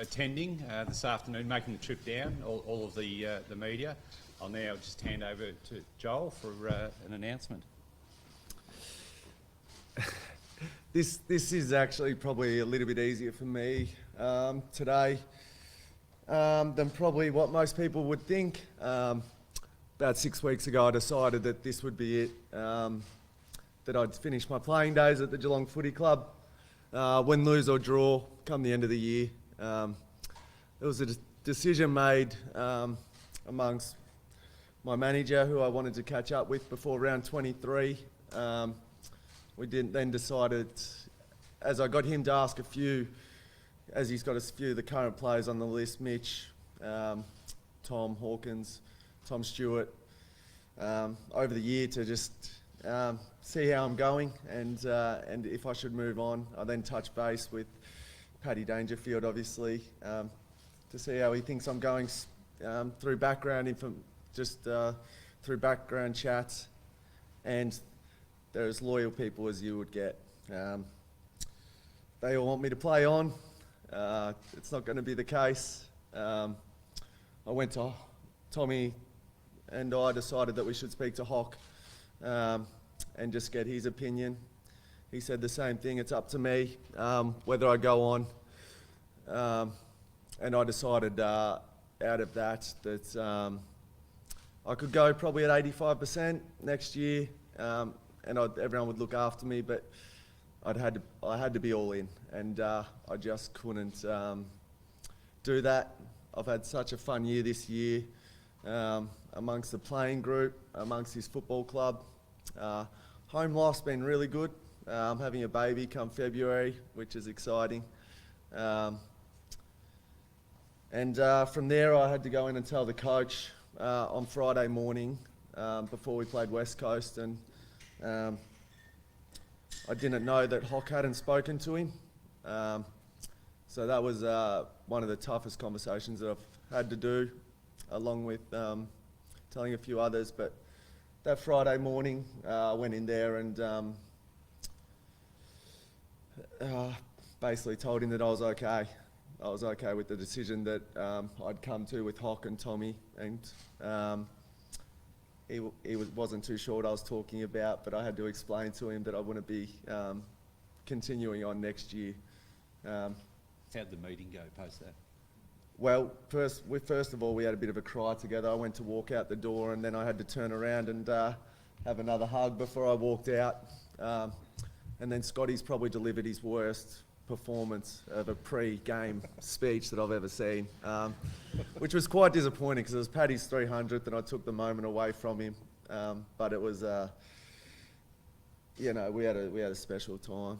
attending this afternoon, making the trip down, all of the media. I'll now just hand over to Joel for an announcement. This is actually probably a little bit easier for me today than probably what most people would think. About 6 weeks ago I decided that this would be it, that I'd finish my playing days at the Geelong Footy Club. Win, lose or draw, come the end of the year. It was a decision made amongst my manager, who I wanted to catch up with before round 23. We then decided, as I got him to ask a few, as he's got a few of the current players on the list, Mitch, Tom Hawkins, Tom Stewart, over the year, to just see how I'm going and if I should move on. I then touched base with Paddy Dangerfield, obviously, to see how he thinks I'm going through background through background chats, and they're as loyal people as you would get. They all want me to play on. It's not going to be the case. I went to Tommy and I decided that we should speak to Hock and just get his opinion. He said the same thing, it's up to me whether I go on. And I decided out of that I could go probably at 85% next year, and everyone would look after me, but I had to be all in, and I just couldn't do that. I've had such a fun year this year amongst the playing group, amongst this football club. Home life's been really good. I'm having a baby come February, which is exciting. And from there I had to go in and tell the coach on Friday morning before we played West Coast, and I didn't know that Hock hadn't spoken to him. So that was one of the toughest conversations that I've had to do, along with telling a few others. But that Friday morning I went in there and basically told him that I was okay. I was okay with the decision that I'd come to with Hock and Tommy, and he wasn't too sure what I was talking about, but I had to explain to him that I wouldn't be continuing on next year. How'd the meeting go post that? Well, first of all, we had a bit of a cry together. I went to walk out the door, and then I had to turn around and have another hug before I walked out. And then Scotty's probably delivered his worst performance of a pre-game speech that I've ever seen, which was quite disappointing because it was Paddy's 300th and I took the moment away from him. But it was, we had a special time.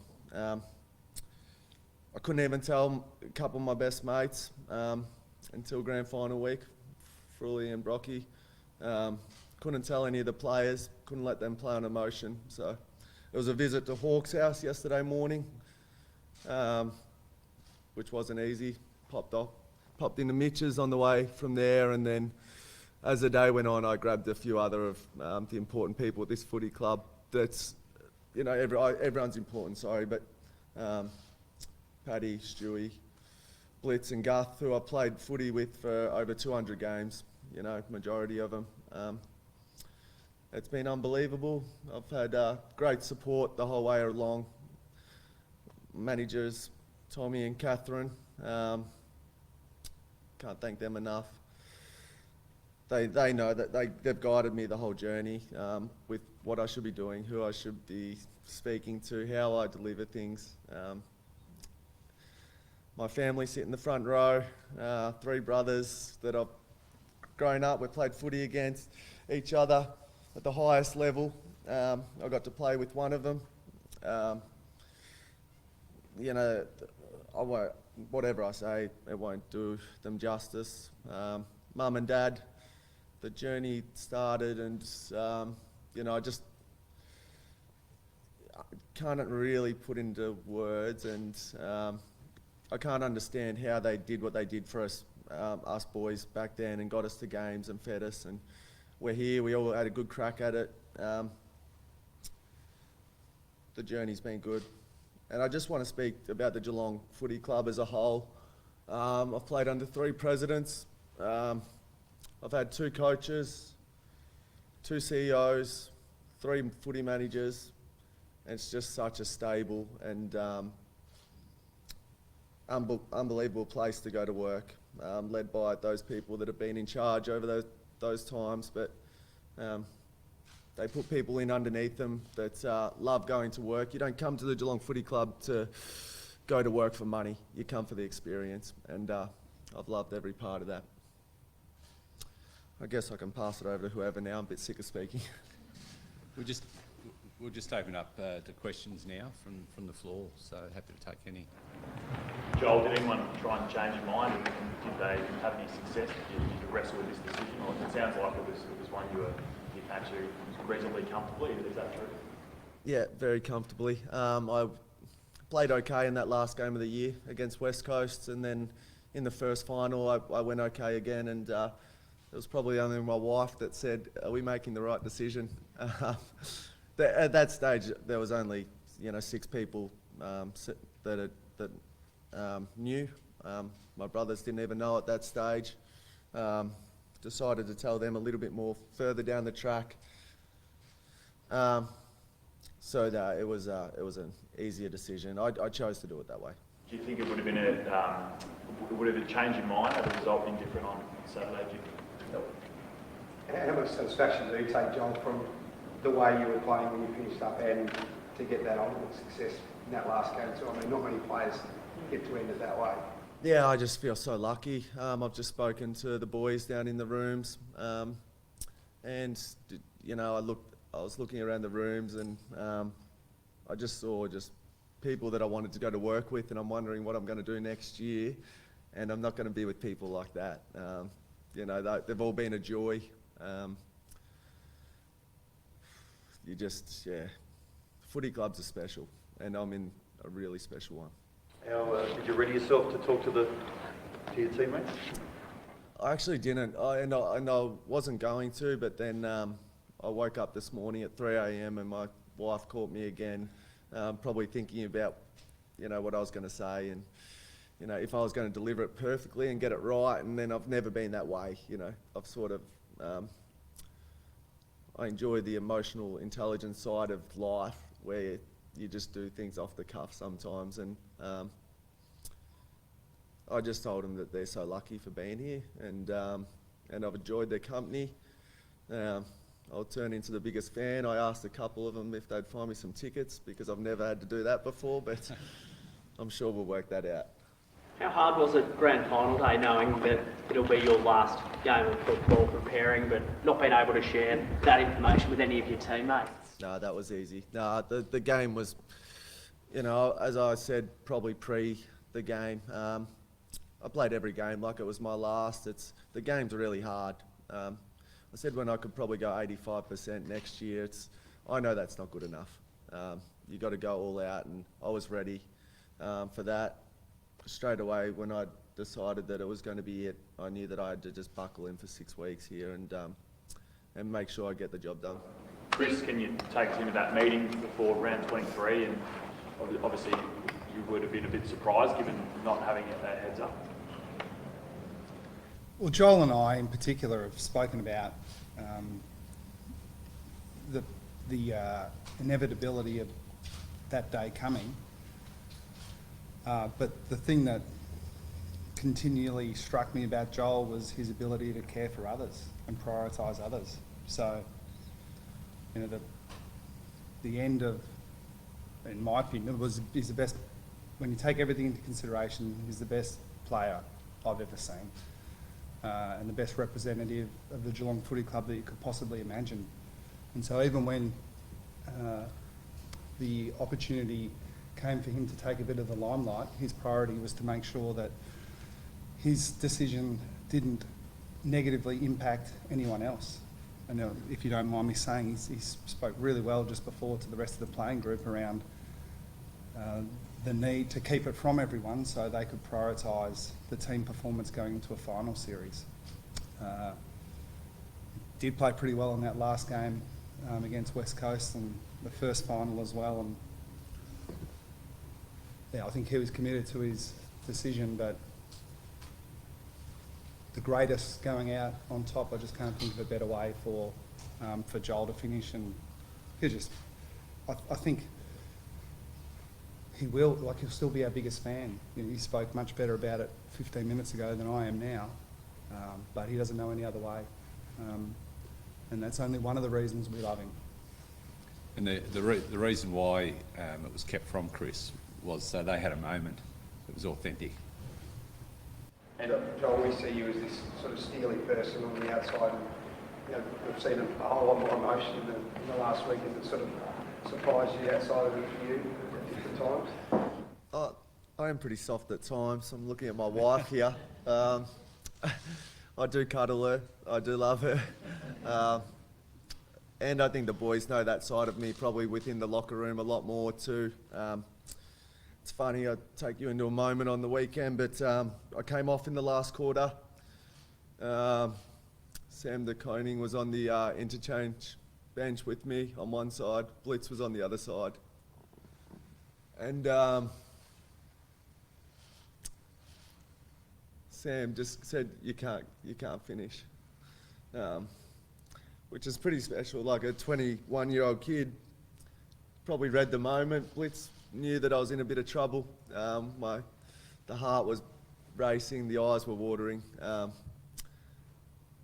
I couldn't even tell a couple of my best mates until grand final week, Fruley and Brocky. Couldn't tell any of the players, couldn't let them play on emotion. So it was a visit to Hawk's house yesterday morning, which wasn't easy. Popped into Mitch's on the way from there, and then as the day went on, I grabbed a few other of the important people at this footy club. That's, everyone's important, sorry, but Paddy, Stewie, Blitz and Guth, who I played footy with for over 200 games, majority of them. It's been unbelievable. I've had great support the whole way along. Managers, Tommy and Catherine, can't thank them enough. They know that they've guided me the whole journey with what I should be doing, who I should be speaking to, how I deliver things. My family sit in the front row, 3 brothers that I've grown up, we've played footy against each other at the highest level. I got to play with one of them. Whatever I say, it won't do them justice. Mum and Dad, the journey started, and I just can't really put into words, and I can't understand how they did what they did for us boys back then, and got us to games and fed us, and we're here, we all had a good crack at it. The journey's been good. And I just want to speak about the Geelong Footy Club as a whole. I've played under 3 presidents. I've had 2 coaches, 2 CEOs, 3 footy managers, and it's just such a stable and unbelievable place to go to work, led by those people that have been in charge over those times, but they put people in underneath them that love going to work. You don't come to the Geelong Footy Club to go to work for money. You come for the experience, and I've loved every part of that. I guess I can pass it over to whoever now. I'm a bit sick of speaking. We'll just open up to questions now from the floor, so happy to take any. Joel, did anyone try and change your mind, and did they have any success? Did you wrestle with this decision? Or it sounds like it was one you actually reasonably comfortably. Is that true? Yeah, very comfortably. I played okay in that last game of the year against West Coast, and then in the first final I went okay again, and it was probably only my wife that said, "Are we making the right decision?" At that stage, there was only 6 people that knew. My brothers didn't even know at that stage. Decided to tell them a little bit more further down the track. So that it was an easier decision. I chose to do it that way. Do you think it would have been would have changed your mind had the result been different on Saturday? How much satisfaction do you take, Joel, from the way you were playing when you finished up and to get that ultimate success in that last game too? I mean, not many players get to end it that way. Yeah, I just feel so lucky. I've just spoken to the boys down in the rooms, and I was looking around the rooms, and I just saw people that I wanted to go to work with, and I'm wondering what I'm going to do next year, and I'm not going to be with people like that. They've all been a joy. Footy clubs are special, and I'm in a really special one. How did you ready yourself to talk to your teammates? I actually didn't, and I wasn't going to, but then I woke up this morning at 3 a.m. and my wife called me again, probably thinking about, what I was going to say, and if I was going to deliver it perfectly and get it right. And then I've never been that way. I've sort of I enjoy the emotional intelligence side of life, where you just do things off the cuff sometimes, and I just told them that they're so lucky for being here, and I've enjoyed their company. I'll turn into the biggest fan. I asked a couple of them if they'd find me some tickets, because I've never had to do that before, but I'm sure we'll work that out. How hard was it grand final day, knowing that it'll be your last game of football preparing, but not being able to share that information with any of your teammates? No, that was easy. No, the game was, as I said, probably pre the game. I played every game like it was my last. The game's really hard. I said when I could probably go 85% next year. I know that's not good enough. You got to go all out, and I was ready for that. Straight away, when I decided that it was going to be it, I knew that I had to just buckle in for 6 weeks here and make sure I get the job done. Chris, can you take us into that meeting before round 23? And obviously, you would have been a bit surprised given not having a heads up. Well, Joel and I in particular have spoken about the inevitability of that day coming. But the thing that continually struck me about Joel was his ability to care for others and prioritise others. So, the end of, in my opinion, is the best, when you take everything into consideration, he's the best player I've ever seen. And the best representative of the Geelong Footy Club that you could possibly imagine. And so even when the opportunity came for him to take a bit of the limelight, his priority was to make sure that his decision didn't negatively impact anyone else. And if you don't mind me saying, he spoke really well just before to the rest of the playing group around the need to keep it from everyone so they could prioritise the team performance going into a final series. Did play pretty well in that last game against West Coast and the first final as well. And yeah, I think he was committed to his decision, but greatest going out on top. I just can't think of a better way for Joel to finish, and he just, I think he will, like, he'll still be our biggest fan. You know, he spoke much better about it 15 minutes ago than I am now, but he doesn't know any other way, and that's only one of the reasons we love him. And the reason why it was kept from Chris was so they had a moment that was authentic. And Joel, we see you as this sort of steely person on the outside. And, you know, we've seen a whole lot more emotion in the last week. Has it sort of surprised you outside of it for you at different times? I am pretty soft at times. I'm looking at my wife here. I do cuddle her. I do love her. And I think the boys know that side of me probably within the locker room a lot more too. It's funny, I take you into a moment on the weekend, but I came off in the last quarter. Sam de Koning was on the interchange bench with me on one side. Blitz was on the other side. And Sam just said, you can't finish. Which is pretty special. Like a 21-year-old kid, probably read the moment. Blitz knew that I was in a bit of trouble. The heart was racing, the eyes were watering,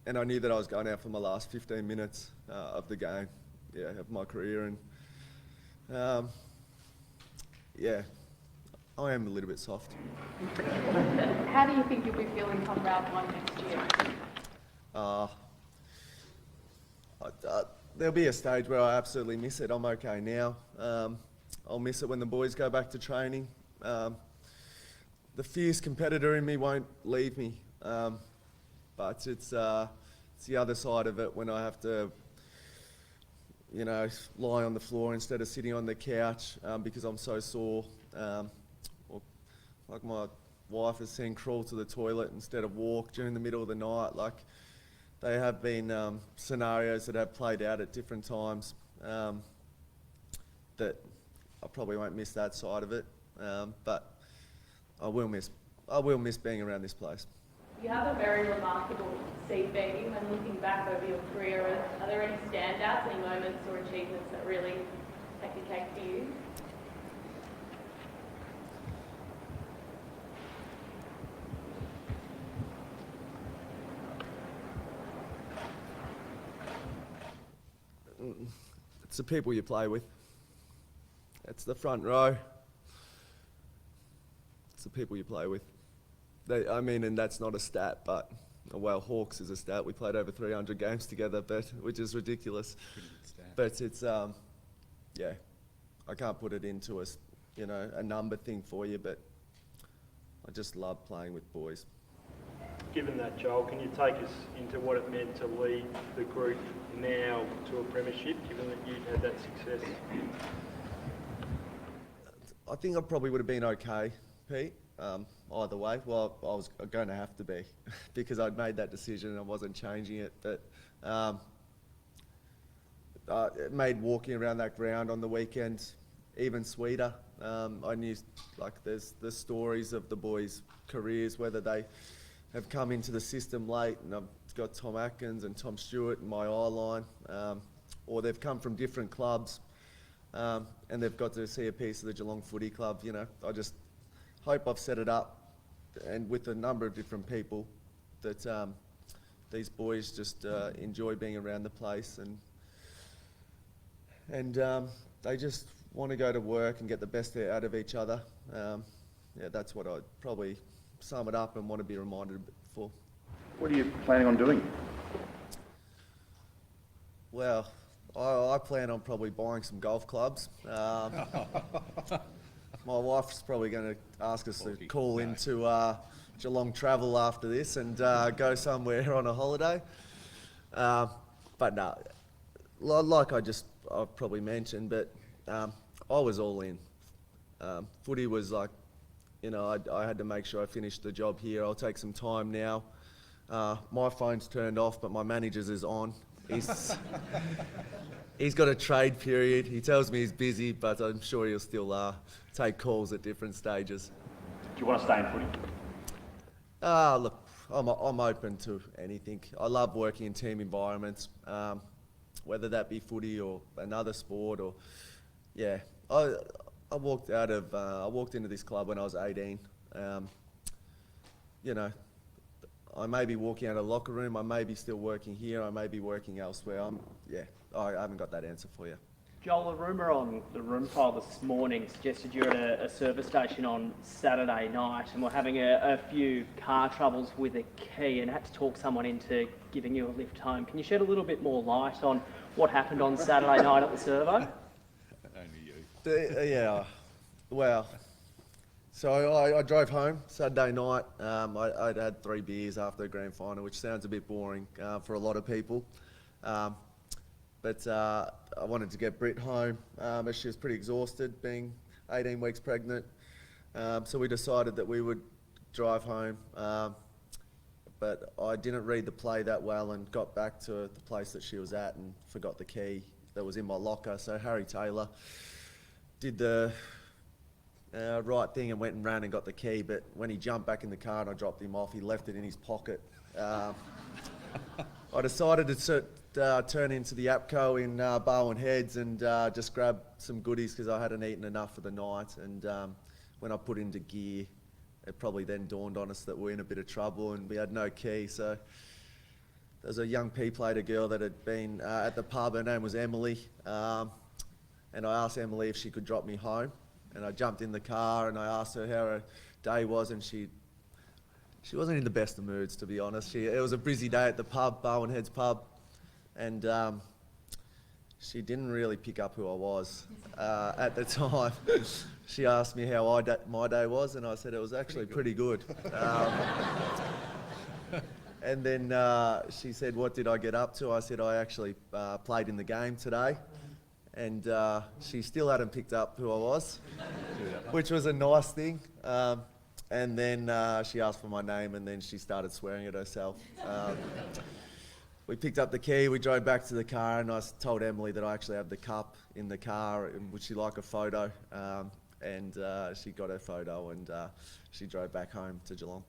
and I knew that I was going out for my last 15 minutes of the game, of my career, and I am a little bit soft. How do you think you'll be feeling come round one next year? There'll be a stage where I absolutely miss it. I'm okay now. I'll miss it when the boys go back to training. The fierce competitor in me won't leave me, but it's the other side of it when I have to, you know, lie on the floor instead of sitting on the couch because I'm so sore. Or like my wife has seen crawl to the toilet instead of walk during the middle of the night. Like, they have been scenarios that have played out at different times that I probably won't miss that side of it, but I will miss being around this place. You have a very remarkable CV. When looking back over your career, are there any standouts, any moments or achievements that really take the cake for you? It's the people you play with. It's the front row. It's the people you play with. And that's not a stat, but, well, Hawks is a stat. We played over 300 games together, which is ridiculous. But it's, I can't put it into a number thing for you, but I just love playing with boys. given that, Joel, can you take us into what it meant to lead the group now to a premiership, given that you've had that success? I think I probably would have been okay, Pete, either way. Well, I was going to have to be because I'd made that decision and I wasn't changing it. But it made walking around that ground on the weekend even sweeter. I knew, there's the stories of the boys' careers, whether they have come into the system late, and I've got Tom Atkins and Tom Stewart in my eye line, or they've come from different clubs, and they've got to see a piece of the Geelong Footy Club. You know, I just hope I've set it up, and with a number of different people, that these boys just enjoy being around the place, and they just want to go to work and get the best out of each other. That's what I'd probably sum it up and want to be reminded for. What are you planning on doing? Well, I plan on probably buying some golf clubs. My wife's probably going to ask us to call into Geelong Travel after this and go somewhere on a holiday. But no, like I've probably mentioned, but I was all in. Footy was like, I had to make sure I finished the job here. I'll take some time now. My phone's turned off, but my manager's is on. He's got a trade period. He tells me he's busy, but I'm sure he'll still take calls at different stages. Do you want to stay in footy? Look, I'm open to anything. I love working in team environments, whether that be footy or another sport or, yeah. I walked into this club when I was 18. You know, I may be walking out of the locker room, I may be still working here, I may be working elsewhere. I haven't got that answer for you. Joel, a rumour on the room file this morning suggested you're at a service station on Saturday night and were having a few car troubles with a key and had to talk someone into giving you a lift home. Can you shed a little bit more light on what happened on Saturday night at the servo? Yeah, well, so I drove home Saturday night. I'd had 3 beers after the grand final, which sounds a bit boring for a lot of people. But I wanted to get Brit home as she was pretty exhausted, being 18 weeks pregnant. So we decided that we would drive home. But I didn't read the play that well and got back to the place that she was at and forgot the key that was in my locker. So Harry Taylor did the right thing and went and ran and got the key. But when he jumped back in the car and I dropped him off, he left it in his pocket. I decided to turn into the APCO in Barwon Heads and just grab some goodies because I hadn't eaten enough for the night. And when I put into gear, it probably then dawned on us that we're in a bit of trouble and we had no key. So there's a young P-plater girl that had been at the pub. Her name was Emily. And I asked Emily if she could drop me home. And I jumped in the car and I asked her how her day was, and she wasn't in the best of moods, to be honest. It was a busy day at the pub, Barwon Heads pub, and she didn't really pick up who I was at the time. She asked me how my day was, and I said it was actually pretty good. And then she said, "What did I get up to?" I said, "I actually played in the game today." And she still hadn't picked up who I was, which was a nice thing. And then she asked for my name, and then she started swearing at herself. We picked up the key, we drove back to the car, and I told Emily that I actually have the cup in the car, and would she like a photo? And she got her photo, and she drove back home to Geelong.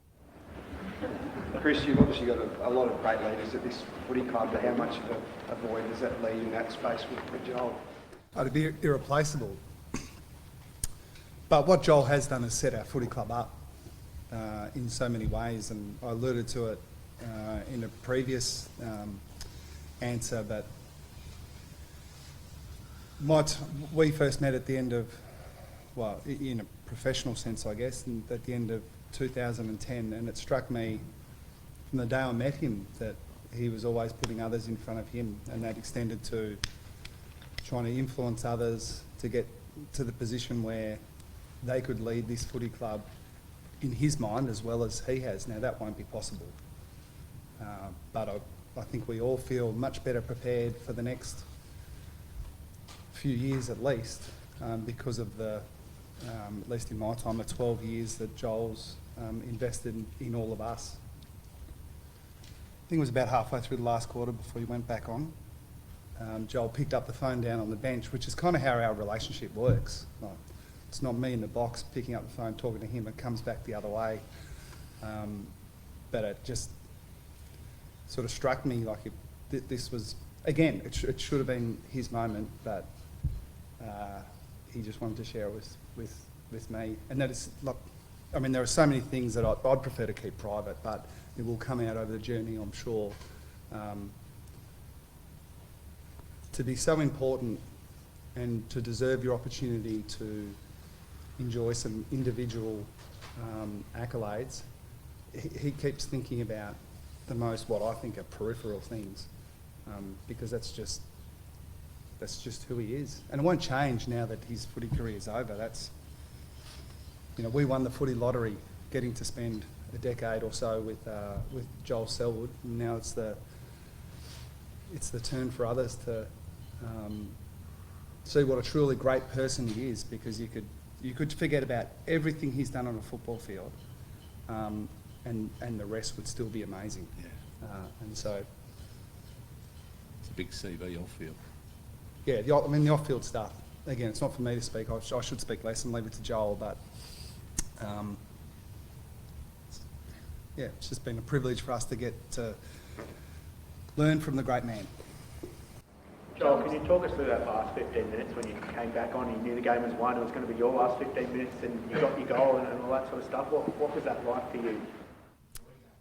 Chris, you've obviously got a lot of great leaders at this footy club, but how much of a void does that leave in that space with Joel? It'd be irreplaceable. But what Joel has done is set our footy club up in so many ways, and I alluded to it in a previous answer, but we first met at the end of, well, in a professional sense, I guess, at the end of 2010, and it struck me from the day I met him that he was always putting others in front of him, and that extended to trying to influence others to get to the position where they could lead this footy club in his mind as well as he has. Now, that won't be possible, but I think we all feel much better prepared for the next few years at least, because of the, at least in my time, the 12 years that Joel's invested in all of us. I think it was about halfway through the last quarter before he went back on. Joel picked up the phone down on the bench, which is kind of how our relationship works. Like, it's not me in the box picking up the phone, talking to him, it comes back the other way. But it just sort of struck me like this was, again, it should have been his moment, but he just wanted to share it with me. And that is, like, I mean, there are so many things that I'd prefer to keep private, but it will come out over the journey, I'm sure. To be so important and to deserve your opportunity to enjoy some individual accolades, he keeps thinking about the most, what I think are peripheral things, because that's just who he is. And it won't change now that his footy career is over. That's, you know, we won the footy lottery, getting to spend a decade or so with Joel Selwood, and now it's the turn for others to see what a truly great person he is, because you could forget about everything he's done on a football field, and the rest would still be amazing. Yeah. And so It's a big CV off-field. yeah, the off-field stuff. Again, it's not for me to speak. I should speak less and leave it to Joel. But yeah, it's just been a privilege for us to get to learn from the great man. Joel, can you talk us through that last 15 minutes when you came back on, you knew the game was won, it was going to be your last 15 minutes and you got your goal and all that sort of stuff. What was that like for you?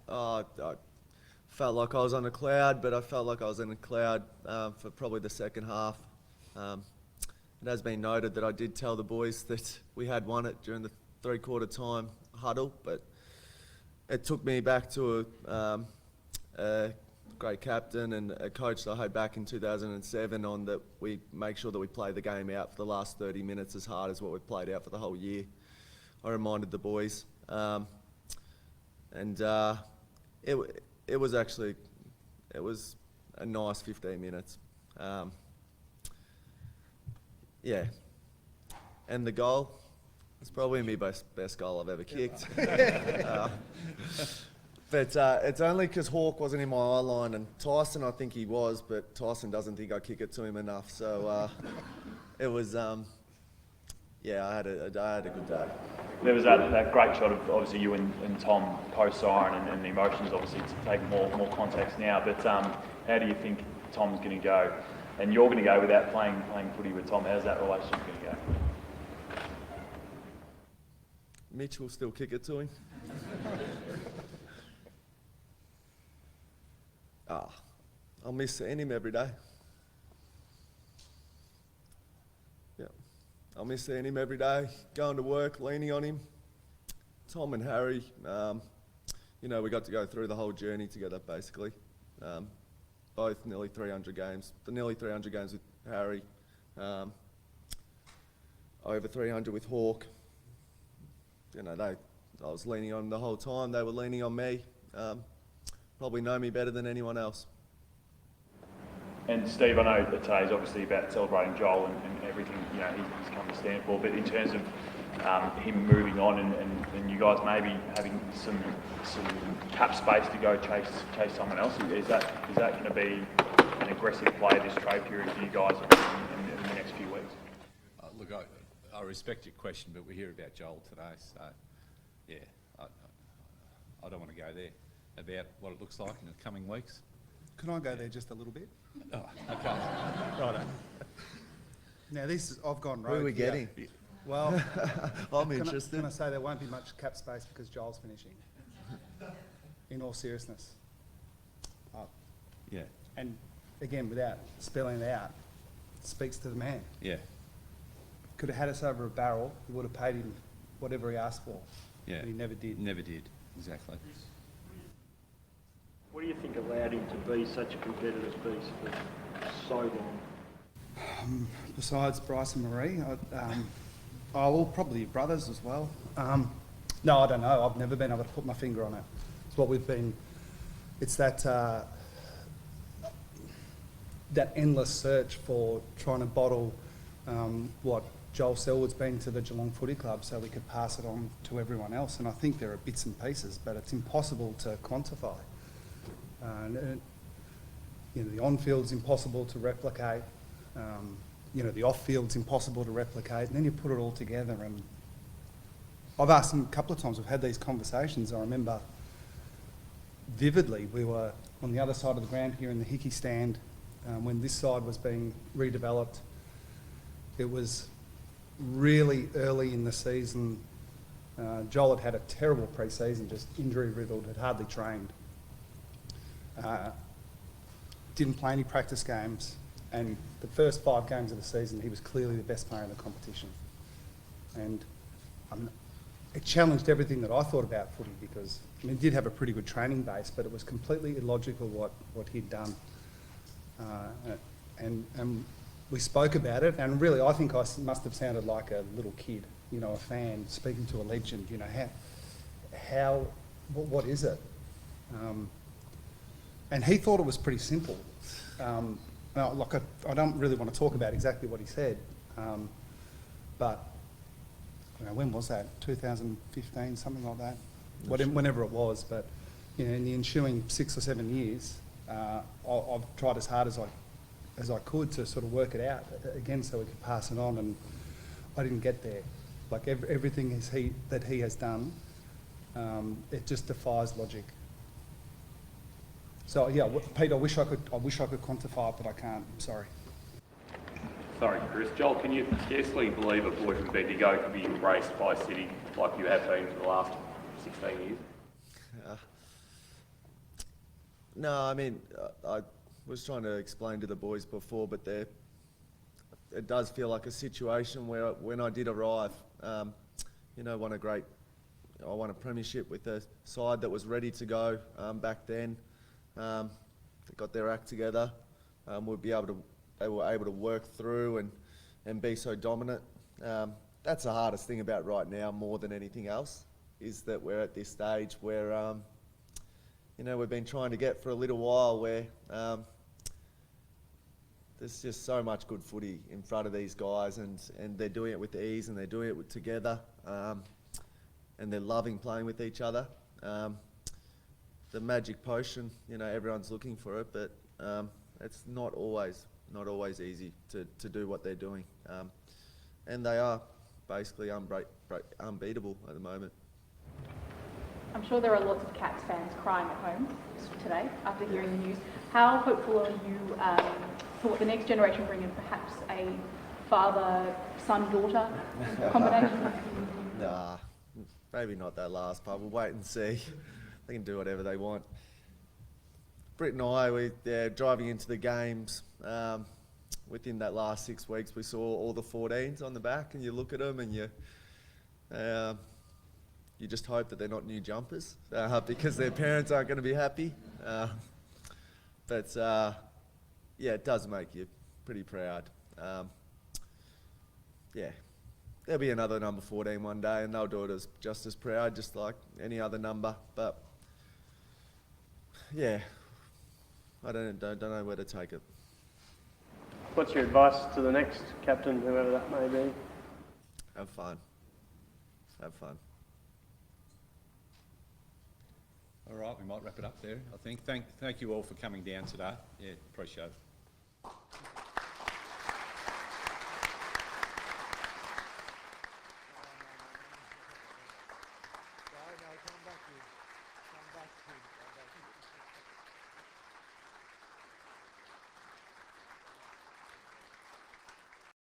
I felt like I was on a cloud, but I felt like I was in a cloud for probably the second half. It has been noted that I did tell the boys that we had won it during the three-quarter time huddle, but it took me back to a great captain and a coach that I had back in 2007 on that we make sure that we play the game out for the last 30 minutes as hard as what we've played out for the whole year. I reminded the boys. It was a nice 15 minutes. Yeah. And the goal, it's probably my best goal I've ever kicked. But it's only because Hawke wasn't in my eye line, and Tyson, I think he was, but Tyson doesn't think I kick it to him enough. So it was, yeah, I had a good day. There was that great shot of obviously you and Tom post-siren and the emotions obviously to take more context now, but how do you think Tom's going to go? And you're going to go without playing footy with Tom. How's that relationship going to go? Mitch will still kick it to him. I'll miss seeing him every day. Yeah, I'll miss seeing him every day, going to work, leaning on him. Tom and Harry, you know, we got to go through the whole journey together, basically. Both nearly 300 games. The nearly 300 games with Harry, over 300 with Hawke. You know, I was leaning on them the whole time. They were leaning on me. Probably know me better than anyone else. And Steve, I know that today's obviously about celebrating Joel and everything, you know, he's come to stand for, but in terms of him moving on and you guys maybe having some cap space to go chase someone else, is that going to be an aggressive play this trade period for you guys in the next few weeks? Look, I respect your question, but we hear about Joel today, so yeah, I don't want to go there about what it looks like in the coming weeks. Can I go there just a little bit? Oh, okay. Righto. Now I've gone rogue. Who are we here. getting? Well, I'm interested. Can I say there won't be much cap space because Joel's finishing? In all seriousness. Yeah. And again, without spelling it out, speaks to the man. Yeah. Could have had us over a barrel. We would have paid him whatever he asked for. Yeah. But he never did. Never did. Exactly. What do you think allowed him to be such a competitive beast for so long? Besides Bryce and Marie, well, probably your brothers as well. No, I don't know. I've never been able to put my finger on it. It's what we've been. It's that endless search for trying to bottle what Joel Selwood's been to the Geelong Footy Club, so we could pass it on to everyone else. And I think there are bits and pieces, but it's impossible to quantify. You know, the on-field's impossible to replicate. You know, the off-field's impossible to replicate. And then you put it all together. And I've asked him a couple of times. We've had these conversations. I remember vividly. We were on the other side of the ground here in the Hickey stand when this side was being redeveloped. It was really early in the season. Joel had had a terrible pre-season, just injury-riddled, had hardly trained. Didn't play any practice games, and the first 5 games of the season he was clearly the best player in the competition. And it challenged everything that I thought about footy, because I mean, he did have a pretty good training base, but it was completely illogical what he'd done. And we spoke about it, and really I think I must have sounded like a little kid, you know, a fan speaking to a legend. You know, what is it? And he thought it was pretty simple. Like I don't really want to talk about exactly what he said, but you know, when was that? 2015, something like that. Whenever it was, but you know, in the ensuing 6 or 7 years, I've tried as hard as I could to sort of work it out again, so we could pass it on, and I didn't get there. Like everything that he has done, It just defies logic. So yeah, Pete, I wish I could quantify it, but I can't. I'm sorry. Sorry, Chris. Joel, can you scarcely believe a boy from Bendigo could be embraced by City like you have been for the last 16 years? No, I mean, I was trying to explain to the boys before, but it does feel like a situation where when I did arrive, you know, I won a premiership with a side that was ready to go back then. They got their act together. They were able to work through and be so dominant. That's the hardest thing about right now, more than anything else, is that we're at this stage where, you know, we've been trying to get for a little while where there's just so much good footy in front of these guys, and they're doing it with ease, and they're doing it together, and they're loving playing with each other. The magic potion, you know, everyone's looking for it, but it's not always easy to do what they're doing. And they are basically unbeatable at the moment. I'm sure there are lots of Cats fans crying at home today after hearing the news. How hopeful are you for what the next generation bring in, perhaps a father-son-daughter combination? Nah, maybe not that last part. We'll wait and see. They can do whatever they want. Britt and I, they're driving into the games. Within that last 6 weeks, we saw all the 14s on the back, and you look at them and you just hope that they're not new jumpers because their parents aren't going to be happy. But yeah, it does make you pretty proud. Yeah, there'll be another number 14 one day, and they'll do it just as proud, just like any other number. But yeah, I don't know where to take it. What's your advice to the next captain, whoever that may be? Have fun. Have fun. All right, we might wrap it up there, I think. Thank you all for coming down today. Yeah, appreciate it.